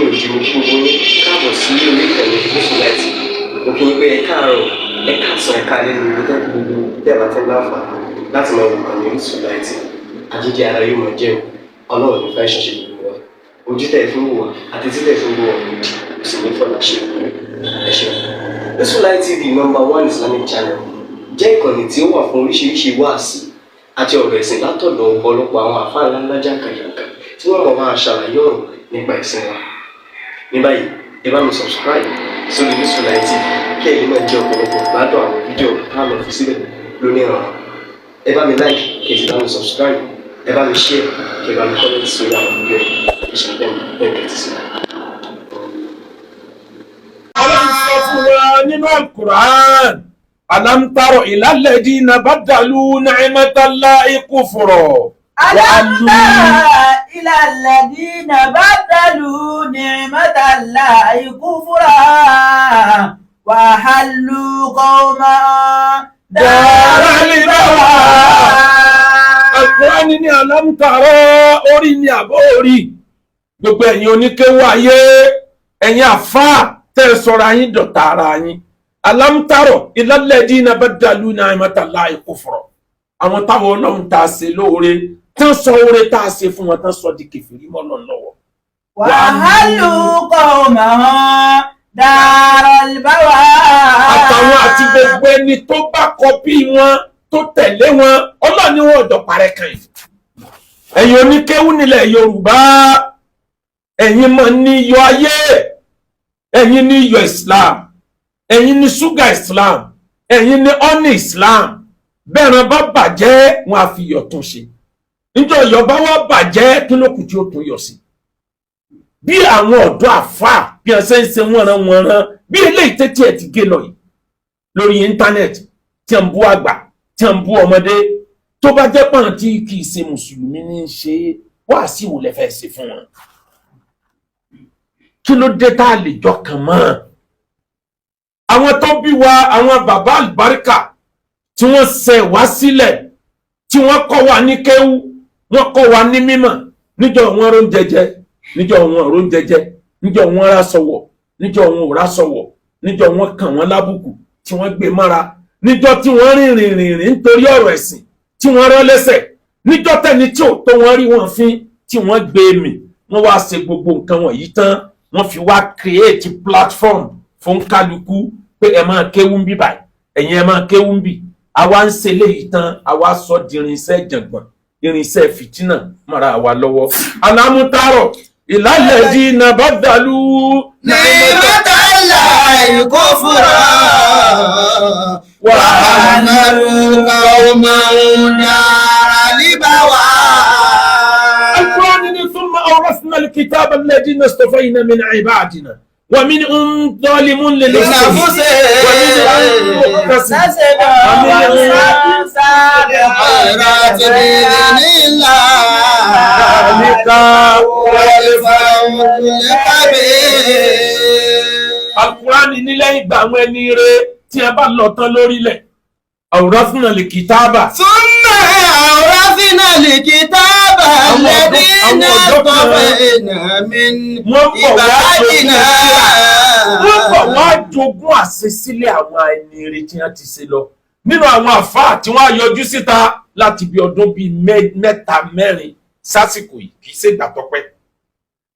lẹ́yìn òjì mo kí gbogbo yín káàbọ̀ sí orí ìkànnì Orísun TV. Mo kí yín pé ẹ káàárọ̀, ẹ káàsán, ẹ káalẹ́ ní gbogbo tẹ́lá tẹ́ láǹfààní láti máa wo ìkànnì Orísun TV. Àjíjẹ ara yóò máa jẹun, Ọlọ́run ní fẹ́ ṣọṣẹ́ gbogbo wa. Ojú tẹ̀ fún wa àti títẹ̀ fún wa kò sì ní fọ́nà ṣe ẹ ṣeun. Orísun TV #1 Islamic channel jẹ́ ìkànnì tí ó wà fún oríṣiríṣi wáàsí àti ọ̀rọ̀ ẹ̀sìn látọ̀dọ̀ ọ̀pọ̀lọpọ̀ àwọn àfáà ńláńlá jàǹkàjàǹkà tí wọ́n mọ̀ máa ṣàlàyé ọ̀rọ̀ nípa ẹ̀sìn wa. Ní báyìí, ẹ bá mi subscribe sórí Orísun TV kí ẹ̀yin máa jẹ́ ọ̀pọ̀lọpọ̀ gbádùn àwọn fídíò táwọn fi síbẹ̀ lónìí ọ̀rọ̀. Ẹ bá mi like kí ẹ sì bá mi subscribe, ẹ bá mi share kí ẹ bá mi comment sórí àwọn fídíò ìṣẹ̀lẹ̀ ẹ̀ẹ́dẹ̀ẹ́dẹ̀ sí i. Ọlọ́run sọ fún wa nínú Al-Qur'an. Alam taro ila alladhina badalu ni'matallahi kufra. Alam taro ila alladhina badalu ni'matallahi kufra wa halu qawman daral bawar. Al-Qur'an ní alam taro orí ni àbọ̀ orí. Gbogbo ẹ̀yin oníkéwú ayé, ẹ̀yin àfáà tẹ́ sọ̀rọ̀ ayín dọ̀tá ara yín. Alam taro ila alladhina badalu ni'matallahi kufra. Àwọn táwọn Ọlọ́run tá ṣe lóore tán sọ oore tá ṣe fún wọn tán sọ di kèfèrí mọ́ Ọlọ́run lọ́wọ́. Wa halu qawman daral bawar. Àtàwọn àti gbogbo ẹni tó bá kọpí wọn tó tẹ̀lé wọn Ọlọ́run ni wọn ọ̀dọ̀ parẹ́ kan yìí. Ẹ̀yin oníkéwú nílẹ̀ Yorùbá, ẹ̀yin mọ̀ ní iyọ̀ ayé, ẹ̀yin ní iyọ̀ Islam, ẹ̀yin ní ṣúgà Islam, ẹ̀yin ní ọ́nì Islam. Bẹ́ẹ̀ràn bá bàjẹ́ wọn á fi iyọ̀ tún ṣe. Níjọ́ iyọ̀ bá wá bàjẹ́ kí ló kù tí ó tún yọ̀ sí. Bí àwọn ọ̀dọ́ àfáà bí wọ́n ṣe ń ṣe wọ́nran bí eléyìí tẹ́tí ẹ̀ ti gé lọ yìí lórí íńtánẹ́ẹ̀tì tí wọ́n ń bú àgbà tí wọ́n ń bú ọmọdé tó bá jẹ́ pọ̀n tí kì í ṣe mùsùlùmí ní í ṣe wá sí ìwò lẹ́fẹ̀ẹ́ ṣe fún wọn. Kí ló dé tá a lè jọ kàn mọ́? Àwọn tó bí wa, àwọn bàbá àlùbáríkà tí wọ́n ṣe wá sílẹ̀, tí wọ́n kọ́ wa ní kéwú, wọ́n kọ́ wa ní mímọ̀, níjọ́ wọn rón jẹjẹ, níjọ́ wọn rón jẹjẹ, níjọ́ wọn rá sọ̀wọ̀, níjọ́ wọn ò rá sọ̀wọ̀, níjọ́ wọn kàn wọ́n lábùkù tí wọ́n gbé mọ́ra, níjọ́ tí wọ́n rìnrìn nítorí ọ̀rọ̀ ẹ̀sìn tí wọ́n rán lẹ́sẹ̀, níjọ́ tẹ́ni tí ò tó wọ́n rí wọn fín tí wọ́n gbé mì, wọ́n wá ṣe gbogbo nǹkan wọ̀nyí tán, wọ́n fi wá create platform fún kálukú pé ẹ máa kéwú ń bí báyìí, ẹ̀yin ẹ máa kéwú ń bì. Àwa ń ṣe léyìí tán, àwa sọ di irinṣẹ́ jàngbọ̀n, irinṣẹ́ fìtínà mọ́ra wa lọ́wọ́. Alam taro ila alladhina badalu ni'matallahi kufra wa halu qawman daral bawar. Al-Qur'an ní thumma awrasna al-kitaba alladhina istafayna min ibadina wa minhum zalimun li nafsihi wa minhum muqtasid wa minhum sabiqun Al-Qur'an ní lẹ́yìn ìgbà àwọn ẹni rere tí a bá lọ tán lórílẹ̀ awrasna al-kitaba. Thumma awrasna al-kitaba alladhina istafayna min ibadina. Wọ́n bọ̀ wá jogún àṣesílẹ̀ àwọn ẹni rere tí wọ́n ti ṣe lọ. Nínú àwọn àfáà tí wọ́n á yọjú síta láti bí ọdún bíi mẹ́ta mẹ́rin sásìkò yìí kì í ṣe ìgbà tọ́pẹ́.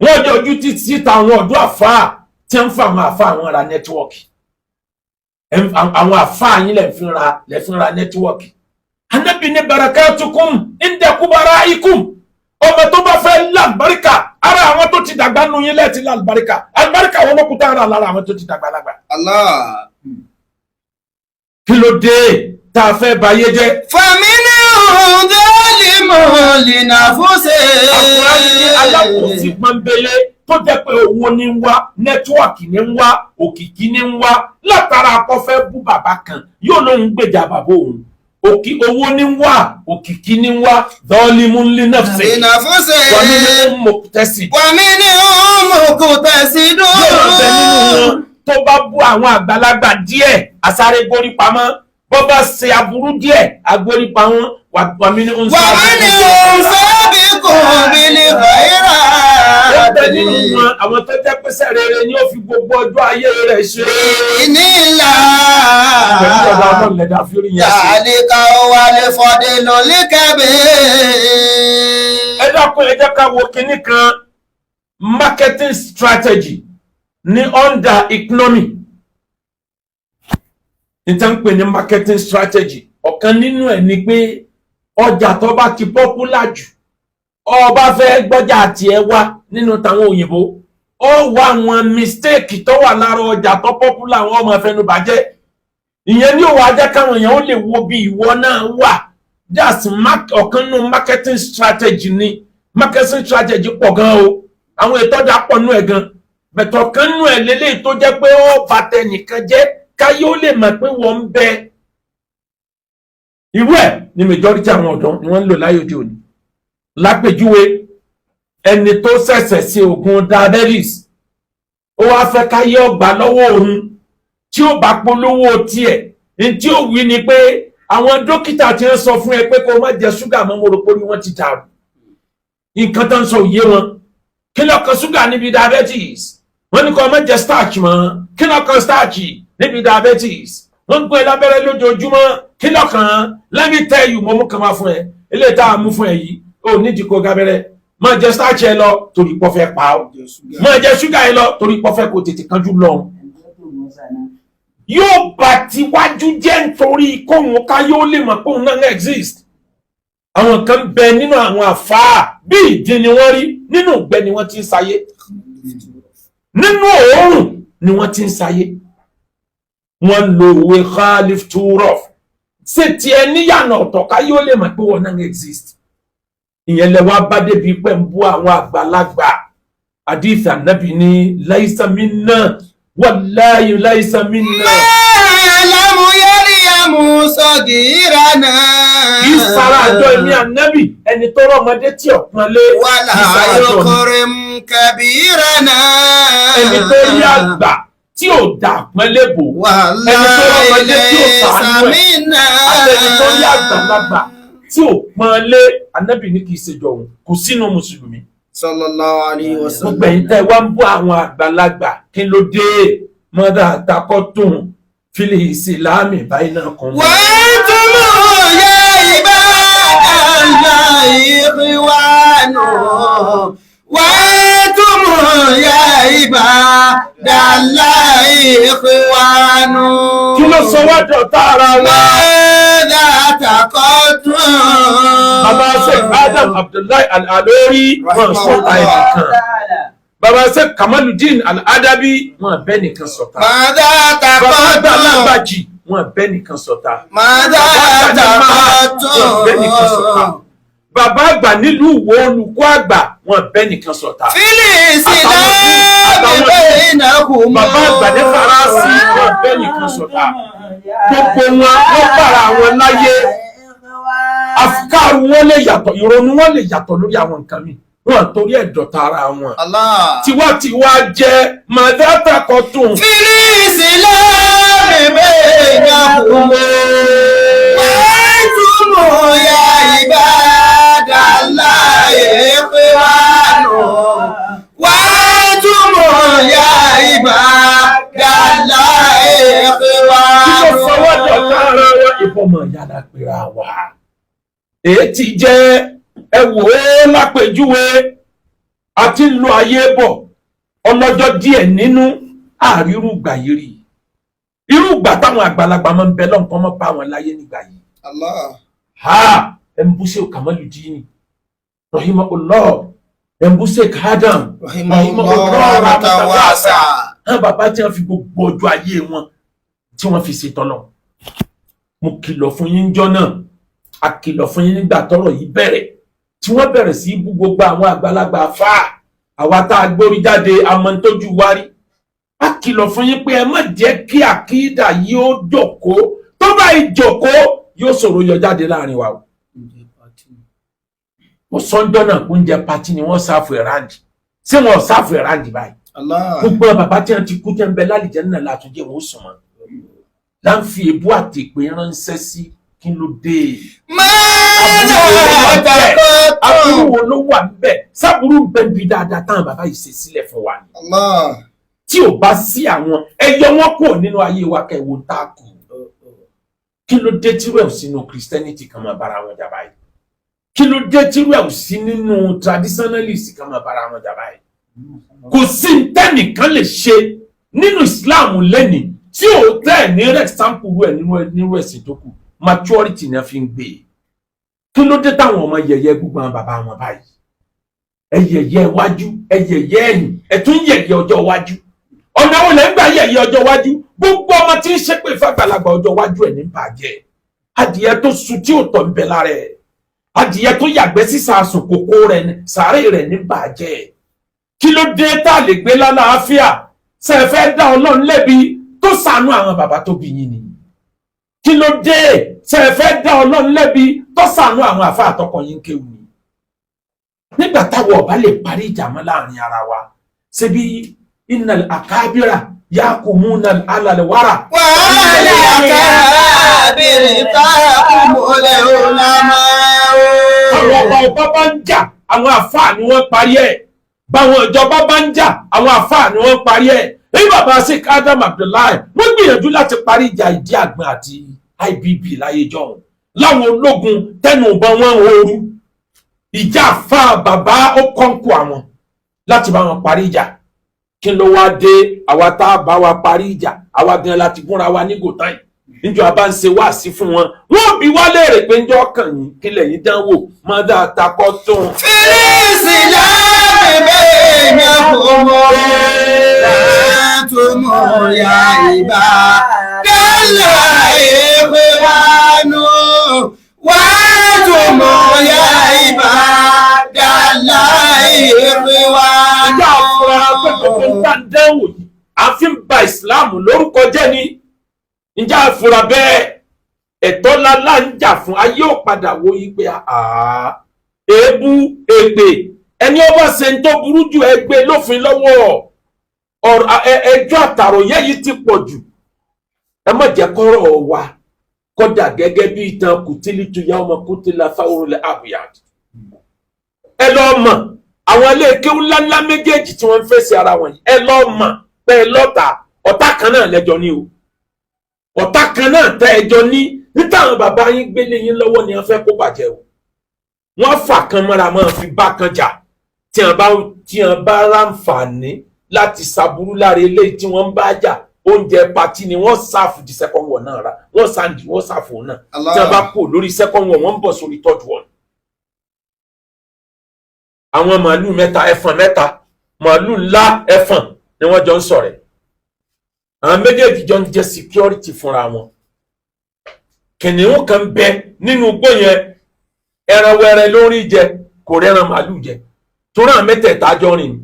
Wọ́n yọjú síta àwọn ọ̀dọ́ àfáà tí wọ́n ń fa àwọn àfáà wọn ra nẹ́tíwọ́ọ̀kì. Àwọn àfáà yín lè fi ra nẹ́tíwọ́ọ̀kì. Ànábì ní barakatukum inda kubaraikum. Ọmọ tó bá fẹ́ lálùbáríkà ara àwọn tó ti dàgbà nù yín lẹ́ẹ̀tì lálùbáríkà. Àlùbáríkà wọn lókùtà ara lára àwọn tó ti dàgbà lágbà. Allah. Kí ló dé tá a fẹ́ bayé jẹ́? Faminhum zalimun li nafsihi. Àkùrá ní alákòóso pọ́nbélé tó jẹ́ pé owó ní ń wá, nẹ́tíwọ̀kì ní ń wá, òkìkí ní ń wá, látara akọ́fẹ́ bú bàbá kan yóò lóun gbèjà bàbá òun. Owó ní ń wá, òkìkí ní ń wá, zalimun li nafsihi. Wa minhum muqtasid. Wa minhum muqtasid. Yóò bẹ nínú wọn tó bá bú àwọn àgbàlagbà díẹ̀ àsáré gbórí pamọ́, bó bá ṣe aburú díẹ̀ agbórí pamọ́ wà mí ní ń sábìkún bil khairat. bẹ nínú wọn àwọn tó jẹ́ pé iṣẹ́ rere ni ó fi gbogbo ọjọ́ ayé rẹ̀ ṣe. ìnílà pẹ̀lú ọ̀dọ̀ ọmọ ìlẹ̀dá fírí yẹn sí. yàlíkà wà lè fọdé lọ lékèbè. ẹ dákun ẹ jẹ́ ká wo kinní kan marketing strategy ní under economy. níta ń pè ní marketing strategy ọ̀kan nínú ẹ̀ ni pé ọjà tó bá ti popular jù ọba fẹ́ gbọ́jà tiẹ̀ wá nínú tàwọn òyìnbó ó wá àwọn mistake tó wà lára ọjà tó popular wọn ọmọ fẹnu bàjẹ́ ìyẹn ní òwò ajá káwọn èèyàn ó lè wo bí ìwọ náà wà that's ọ̀kan nínú marketing strategy ni marketing strategy pọ̀ gan o àwọn ètò ọjà pọ̀ nínú ẹ̀ gan bẹ̀tọ̀ kan nínú ẹ̀ lélẹ́yìí tó jẹ́ pé ó bàtẹ nìkan jẹ́ káyé ó lè mọ̀ pé wọ́n ń bẹ irú ẹ̀ ni majority àwọn ọ̀dọ́ ni wọ́n ń lò láyé òde òní lápèjúwe ẹni tó ṣẹ̀ṣẹ̀ sí oògùn diabetes ó wá fẹ́ káyé ọgbà lọ́wọ́ òun tí ó bá polówó tiẹ̀ ní tí ó wí ni pé àwọn dókítà ti ń sọ fún ẹ pé kó má jẹ ṣúgà mọ́ mo rò pé wọ́n ti dàrú nǹkan tó ń sọ òye wọn kí ló kan ṣúgà níbi diabetes wọ́n ní kó má jẹ starch mọ́ kí ló kan starch níbi diabetes wọ́n ń gbé lábẹ́rẹ́ lójoojúmọ́ kí ló kan let me tell you mo mú kan máa fún ẹ eléyìí tá a mú fún ẹ yìí ó nídìí kó gábẹ́rẹ́ máa jẹ starch ẹ lọ torí pọ́ fẹ́ pa ọ́ máa jẹ ṣúgà ẹ lọ torí pọ́ fẹ́ kó tètè kánjú lọ. yóò bá tiwájú jẹ́ nítorí kóhun ká yóò lè mọ̀ kóhun náà exist. àwọn kan bẹ nínú àwọn àfáà bí ìdí ni wọ́n rí nínú ìgbẹ́ ni wọ́n ti ń sáyé nínú òórùn ni wọ́n ti ń sáyé. wọ́n lo òwe Khalif Turov ṣe tiẹ̀ níyànà ọ̀tọ̀ ká yóò lè mọ̀ pé wọ́n náà exist. ìyẹn lẹ wá bá débi pé ń bú àwọn àgbàlagbà hadith Ànábì ní laisa minna wallahi laisa minna. lámú yẹ́rì àmú sọ̀gìrà náà. kì í sara àjọ ẹ̀mí Ànábì ẹni tó rọ ọmọdé tí ọ̀pọ̀n lé. wàlá ayọ̀kọ̀rẹ̀ kẹbìrà náà. ẹni tó rí àgbà tí ò dà pọ́nlé bò. ẹni tó rọ ọmọdé tí ò sàánú ẹ̀ àti ẹni tó rí àgbàlagbà tí ò pọ́n lé Ànábì ní kì í ṣèjọ òun kò sínú mùsùlùmí. sallallahu alaihi wasallam. gbogbo ẹ̀yin tẹ́ wá ń bú àwọn àgbàlagbà kí ló dé mọ́dà takọ́tún fílì ìsìlámì báyìí náà kan. wọ́n tún mú yẹ ìbá àlá ìrìwánù. wọ́n tún mú yẹ ìbá àlá ìrìwánù. kí ló sọ wá dọ̀tá ara wa. Bàbá Sheikh Adam Abdullahi Al-Alori wọn sọ̀tà ẹnìkan. Bàbá Sheikh Kamaluddin Al-Adabi wọn bẹ́ nìkan sọ̀tà. Bàbá Gbàlágbàjì wọn bẹ́ nìkan sọ̀tà. Bàbá bẹ́ nìkan sọ̀tà. Bàbá àgbà nílùú Ìwó olùkọ́ àgbà wọn bẹ́ nìkan sọ̀tà. Fílíìsì náà bẹ̀rẹ̀ ìnáwó mọ́. Bàbá àgbà ní Faransé wọn bẹ́ nìkan sọ̀tà. Gbogbo wọn wọ́n bára wọn láyé. Àfikáàrù wọn lè yàtọ̀ ìrònú wọn lè yàtọ̀ lórí àwọn nǹkan mi wọn torí ẹ̀dọ̀ta ara wọn. tiwa jẹ́ màdàtà kọ́tún. Fílíìsì náà bẹ̀rẹ̀ ìnáwó mọ́. wọ́n tún mú ya ìbádàlá ìrìwánù. wọ́n tún mú ya ìbádàlá ìrìwánù. kí ló fọwọ́ dọ̀tá ara wọn ìbomọ̀ yàrá pera wa. èyí ti jẹ́ ẹ wò ó lápèjúwe àti lo ayé bọ̀ ọlọ́jọ́ díẹ̀ nínú àrírùgbà yìí rí irúgbà táwọn àgbàlagbà máa ń bẹ lọ́nkàn mọ́ bá wọn láyé nígbà yìí. ẹnbúṣe Kamaluddin rahimahullah ẹnbúṣe Adam rahimahullah rahmatawasa bàbá tí wọ́n fi gbogbo ọjọ́ ayé wọn tí wọ́n fi ṣe tọ́lọ̀. mo kìlọ̀ fún yín jọ́ náà a kìlọ̀ fún yín nígbà tọ́rọ̀ yìí bẹ̀rẹ̀ tí wọ́n bẹ̀rẹ̀ sí bú gbogbo àwọn àgbàlagbà fáà àwa tá a gbórí jáde amọ̀ntójú wárí a kìlọ̀ fún yín pé ẹ má jẹ́ kí àkídà yìí ó jókòó tó bá ìjókòó yóò ṣòro yọ jáde láàrin wa o. mo sọ́njọ́ náà kó ń jẹ pati ni wọ́n sáfù ẹ̀ráǹdì ṣé wọn ò sáfù ẹ̀ráǹdì báyìí gbogbo bàbá tí wọ́n ti kú tẹ́ ń bẹ lálìjẹ́ náà látúnjẹ wọn ó sùn mọ́ láǹfi èbú àti ìpè ránṣẹ́ sí kí ló dé. máa aburú wo ló wà níbẹ̀ sábúrú ń bẹ bí dáadáa táwọn bàbá yìí ṣe sílẹ̀ fún wa ni tí ò bá sí àwọn ẹyọ wọn kò nínú ayé wa kẹwò tá a kù kí ló dé tí rẹ̀ ò sínú Christianity kan máa bára wọn jà báyìí kí ló dé tí rẹ̀ ò sí nínú traditionalist kan máa bára wọn jà báyìí kò sí tẹ́nìkan lè ṣe nínú Islam lẹ́nìí tí ò tẹ́ ní example rẹ̀ nínú ẹ̀sìn tó kù maturity ni a fi ń gbé kí ló dé táwọn ọmọ yẹ̀yẹ́ gbogbo àwọn bàbá wọn báyìí ẹ yẹ̀yẹ́ iwájú ẹ yẹ̀yẹ́ ẹ̀yìn ẹ tún yẹ̀yẹ́ ọjọ́ iwájú ọ̀nà wo lẹ́ ń gbà yẹ̀yẹ́ ọjọ́ iwájú gbogbo ọmọ tí ń ṣépè fàgbàlagbà ọjọ́ iwájú ẹ̀ ní bàjẹ́ adìyẹ tó sun tí ò tọ̀ ń bẹ lára ẹ̀ adìyẹ tó yàgbẹ́ sí sàásùn kòkó rẹ̀ sàárè rẹ̀ ní bàjẹ́ kí ló dé tá a lè gbé lálàáfíà ṣe fẹ́ dá Ọlọ́run lẹ́bi tó ṣàánú àwọn bàbá tó bí yín ni kí ló dé ṣe fẹ́ dá Ọlọ́run lẹ́bi tó ṣàánú àwọn àfa àtọkọ yín kéwù ni nígbà táwọn ọba lè parí ìjà mọ́ láàrin ara wa ṣebí innal akabira yakumuna alalwara wàhálà àkàbìrì táàkùmọ̀lẹ̀ ọ̀làmà àwọn ọba bá ń jà àwọn àfa ni wọ́n parí ẹ̀ báwọn ìjọba bá ń jà àwọn àfa ni wọ́n parí ẹ̀ èyí bàbá Sheikh Adam Abdullahi wọ́n gbìyànjú láti parí ìjà ìdí àgbọn àti IBB láyé jọ̀hún láwọn ológun tẹnu ìbọn wọn ooru ìjà fa bàbá ó kọ́ńkù àwọn láti bá wọn parí ìjà kí ló wá dé àwa tá a bá wa parí ìjà àwa gan láti gúnra wa ní gòtáì níjọ a bá ń ṣe wáàsí fún wọn wọn bí wá léèrè pé njọ kàn yín kí lẹ́yìn dánwò mọdà takọ tó ń. fílíìsì láàrin bẹ́ẹ̀ ni àkómọ́ látòmọ̀ ya ìbá kálá èèpẹ̀ wánú wàtòmọ̀ ya ìbá kálá èèpẹ̀ wánú. ìjà àfúrà pẹ̀lú tó ń bá dánwò yìí àfi ń ba ìsìláàmù lórúkọ jẹ́ ni ǹjẹ́ àfúrà bẹ́ẹ̀ ẹ̀tọ́ lálá ń jà fún ayé ò padà wo yí pé èébú èpè ẹni ọba ṣe ń tó burú jù ẹgbẹ́ lófin lọ́wọ́ ẹjọ́ àtàròyé yìí ti pọ̀ jù ẹ má jẹ́ kọ́rọ̀ wa kódà gẹ́gẹ́ bí ìtàn kùtìlì tó yá ọmọ kùtìlà fáwọn àbúyàd ẹ lọ́ọ́ mọ̀ àwọn ilé kéwú ńláńlá méjèèjì tí wọ́n ń fèsì ara wọn yìí ẹ lọ́ọ́ mọ̀ pé lọ́tà ọ̀tá kan náà lẹ́jọ́ ní o ọ̀tá kan náà tẹ́ ẹjọ́ ní níta àwọn bàbá yín gbélé yín lọ́wọ́ ni wọ́n fẹ́ kó bàjẹ́ o wọ́n fà kan mọ́ra máa fi bá kan jà tí wọ́n bá ráǹfààní láti ṣàbúrú lára eléyìí tí wọ́n ń bá jà oúnjẹ pati ni wọ́n ṣàfù di second one náà ra wọ́n ṣàfù náà tí wọ́n bá kó lórí second one wọ́n ń bọ̀ sórí third one. àwọn màálù mẹ́ta ẹ̀fọ̀n mẹ́ta màálù ńlá ẹ̀fọ̀n ni wọ́n jọ ń ṣọ̀rẹ́ àwọn méjèèjì jọ ń jẹ́ security fúnra wọn kìnìún kan bẹ nínú igbó yẹn ẹran wẹrẹ lórí jẹ kò rẹran màálù jẹ tó ràn mẹ́tẹ̀ẹ̀ta jọ rìn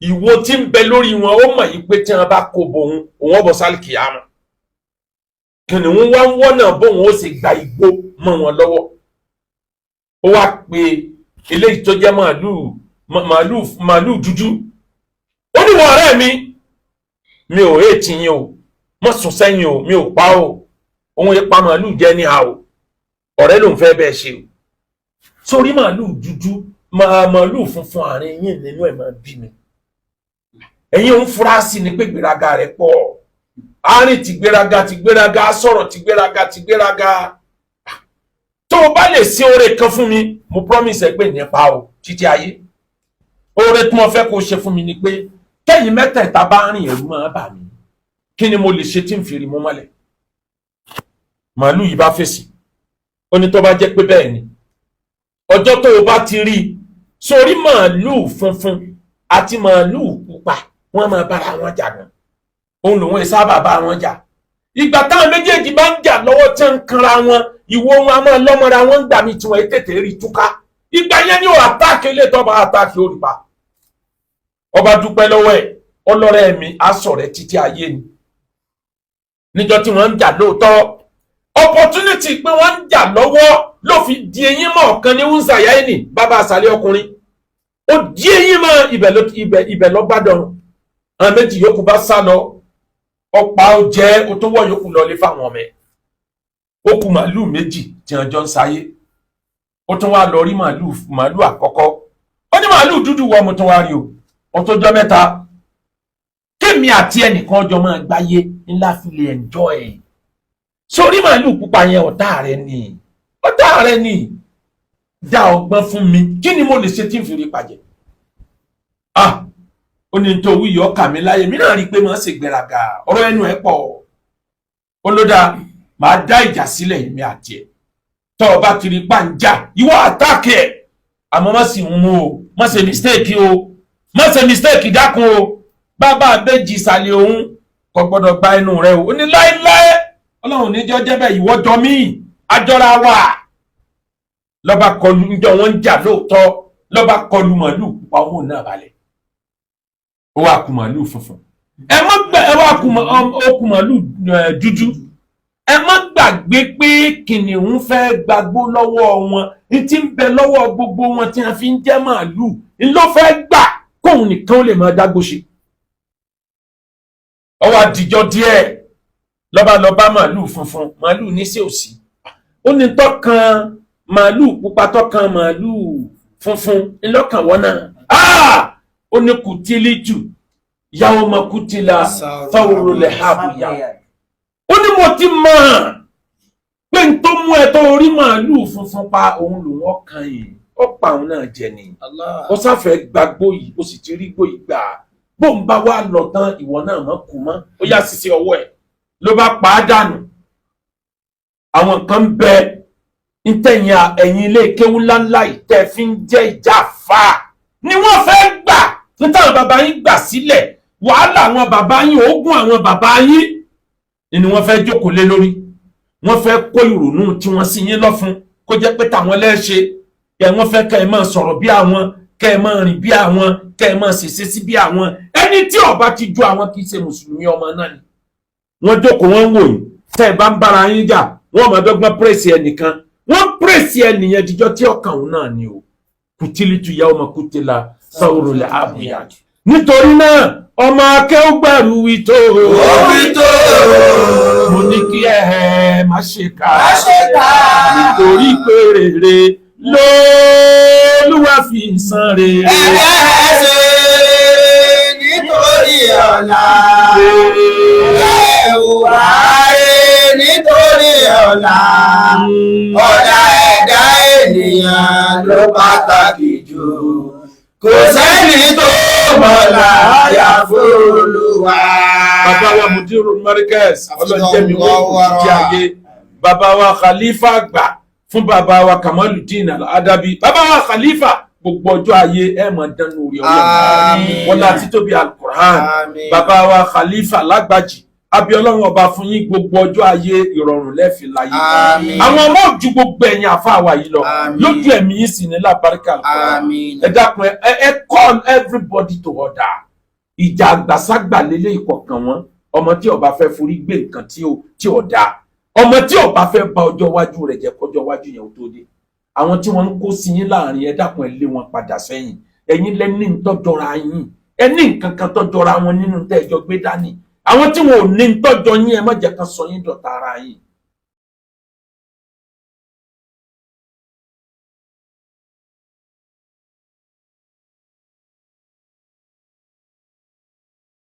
ìwo tí ń bẹ lórí wọn ó mọ̀ yìí pé tí wọn bá kó bòun òun ọ̀bọ̀ sálìkì àmọ́ kìnìún wá ń wọ́nà bóun ó sì gba igbó mọ́ wọn lọ́wọ́ ó wá pe eléyìí tó jẹ́ màálù dúdú ó ní wọ́n ọ̀rẹ́ mi ò ètì yín o mọ́ sùn sẹ́yìn o mi ò pa o òun ipa màálù jẹ́ ní a o ọ̀rẹ́ ló ń fẹ́ bẹ́ẹ̀ ṣe o sórí màálù dúdú màálù funfun àárín yín nínú ẹ̀ máa bí mi ẹ̀yin òun fura sí ni pé gbéraga rẹ̀ pọ̀ àárín ti gbéraga sọ̀rọ̀ ti gbéraga tó o bá lè ṣe oore kan fún mi mo promise ẹ pé nípa o títí ayé oore tí mo fẹ́ kó o ṣe fún mi ni pé kẹ́yìn mẹ́tẹ̀ẹ̀ta bá rìn ẹ̀rù máa bà mí kí ni mo lè ṣe tí ń fi rí mú mọ́lẹ̀ màálù yìí bá fèsì ó ní tó bá jẹ́ pé bẹ́ẹ̀ ni ọjọ́ tó o bá ti rí sórí màálù funfun àti màálù pupa wọ́n máa bára wọn jà gan òun lòun ẹ̀ sábà bá wọn jà ìgbà táwọn méjèèjì bá ń jà lọ́wọ́ tí ń kanra wọn ìwo wọn a máa lọ́mọra wọn ń gbà mí tí wọ́n tètè rí túká ìgbà yẹn ni ó àtàkì ilé tó bá àtàkì òrìbá ọba dúpẹ́ lọ́wọ́ ẹ̀ ọlọ́rẹ́ mi á sọ̀rẹ́ títí ayé ni níjọ́ tí wọ́n ń jà lóòótọ́ opportunity pé wọ́n ń jà lọ́wọ́ ló fi di eyín mọ́ ọ̀kan ní wúnṣàyà ẹni bàbá àṣàlẹ̀ ọkùnrin ó di eyín mọ́ ibẹ̀ lọ bá dọ̀rùn àwọn méjì yòókù bá sá lọ ọ̀pá ó jẹ́ ó tó wọ̀ yòókù lọ lé fáwọn ọmọ ẹ̀ ó kù màálù méjì tí wọ́n jọ ń sáyé ó tún wá lọ rí màálù àkọ́kọ́ ó ní màálù dúdú wọ mo tún wá rí o ó tó jọ mẹ́ta kémi àti ẹnìkan ọjọ́ máa gbáyé ńlá fi lè enjoy ẹ̀ sórí màálù pupa yẹn ọ̀tá rẹ ni dá ọgbọ́n fún mi kí ni mo lè ṣe tí n fi rí pàjẹ́ ó ní tó wí yọ kà mí láyé mi náà rí i pé máa ń ṣègbéraga ọ̀rọ̀ ẹnu ẹ̀ pọ̀ ó ló dáa máa dá ìjà sílẹ̀ èmi àti ẹ̀ tọ́ ọ bá ti rí pàǹjà ìwọ àtàkì ẹ̀ àmọ́ má sì mú o má ṣe mistake dákun o bàbá àbẹ́jì ìsàlẹ̀ òun kò gbọ́dọ̀ gba ẹnu rẹ o ó ní láéláé ọlọ́run níjọ́ jẹ́ bẹ́ẹ̀ ìwọ jọ mí àjọra wà lọ́ba kọlu níjọ́ wọn ń jà lóòótọ́ lọ́ba kọlu màálù pupa owó náà balẹ̀ ó wá kù màálù funfun ẹ wá kù màálù dúdú ẹ má gbàgbé pé kìnìún fẹ́ gbàgbó lọ́wọ́ wọn ní tí ń bẹ lọ́wọ́ gbogbo wọn tí wọ́n fi ń jẹ́ màálù ńlọ fẹ́ gbà kóun nìkan ó lè máa dágbó ṣe ọwọ́ àdìjọ díẹ̀ lọ́ba màálù funfun màálù ní sí òsì ó ní tọ́kan màálù pupa tọ́kan màálù funfun ńlọ́kàn wọn náà ó ní kùtìlì jù yàwó ma kùtìlà fáwọrò lè hàbù yà ó ní mo ti mọ̀ pé n tó mú ẹ tó rí màálù funfun pa òun lòun ọkàn yìí ó pa òun náà jẹ ni ó sáfẹ́ gbàgbó yìí ó sì ti rí gbó yìí gbà bó ń bá wá lọ tán ìwọ náà mọ́ kù mọ́ ó yá sí ọwọ́ ẹ̀ ló bá pa á dànù àwọn kan ń bẹ ntẹ̀yìn ẹ̀yìn ilé kéwú ńláńlá ìtẹ́ fi ń jẹ́ ìjà fà ni wọ́n fẹ́ gbà níta àwọn bàbá yín gbà sílẹ̀ wàhálà àwọn bàbá yín oògùn àwọn bàbá yín ni wọ́n fẹ́ jókòó lé lórí wọ́n fẹ́ kó ìrònú tí wọ́n sì yín lọ́fun kó jẹ́ pé tàwọn lẹ́ẹ̀ṣẹ̀ kẹ́ wọ́n fẹ́ kẹ́ ẹ máa sọ̀rọ̀ bí àwọn kẹ́ ẹ máa rìn bí àwọn kẹ́ ẹ máa ṣèṣe sí bí àwọn ẹni tí ó bá ti ju àwọn kì í ṣe mùsùlùmí ọmọ náà ni wọ́n jókòó wọ́n ń wò yín tẹ́ ẹ bá ń bára yín jà wọ́n máa dọ́gbọ́n pírèsì ẹnìkan wọ́n pírèsì ẹnìyẹn jíjọ́ tí ọkàn òun náà ni o kùtìlìtù yà ọmọ kùtìlà sáwòrò lẹ àbúyà nítorí náà ọmọ akẹ́wùgbàrú wító mo ní kí ẹ má ṣe ká nítorí pé rere lÓlúwa fi san rere nítorí ọ̀la ẹ̀wà nítorí ọ̀la ẹ̀dá ènìyàn ló pàtàkì jù kò sẹ́ni tó mọ̀lá àyàfi Olúwa. bàbá wa Mudiru Markaz ọlọ́jẹ́mi wọ́n ti ayé bàbá wa Khalifa àgbà fún bàbá wa Kamaludin Al-Adabi bàbá wa Khalifa gbogbo ọjọ́ ayé ẹ máa dánú orí ọlọ́run wọn láti tóbi Al-Qur'an bàbá wa Khalifa lágbàjì abiyọlọ́run ọba fún yín gbogbo ọjọ́ ayé ìrọ̀rùn lẹ́fì láyé àwọn ọmọ ojú gbogbo ẹ̀yin àfáàwà yìí lọ lójú ẹ̀mí yìí sì ní lábáríkà ẹ dákun ẹ call everybody to order ìjà àgbàságbà lélẹ̀ ìkọ̀kan wọn ọmọ tí ó bá fẹ́ forí gbé nǹkan tí ò dáa ọmọ tí ó bá fẹ́ bà ọjọ́ iwájú rẹ̀ jẹ́ kọjọ́ iwájú yẹn tó dé àwọn tí wọ́n ń kó sí yín láàrin ẹ dákun ẹ lé wọn padà sẹ́yìn ẹ̀yin lẹ́ni tọ́jọ́ra yín ẹ ní nǹkan kan tọ́jọ́ra wọn nínú tẹ́ẹ̀jọ gbé dání àwọn tí wọn ò ní tọ́jọ́ yín ẹ má jẹ́ kan sọ yín dọ̀tá ara yín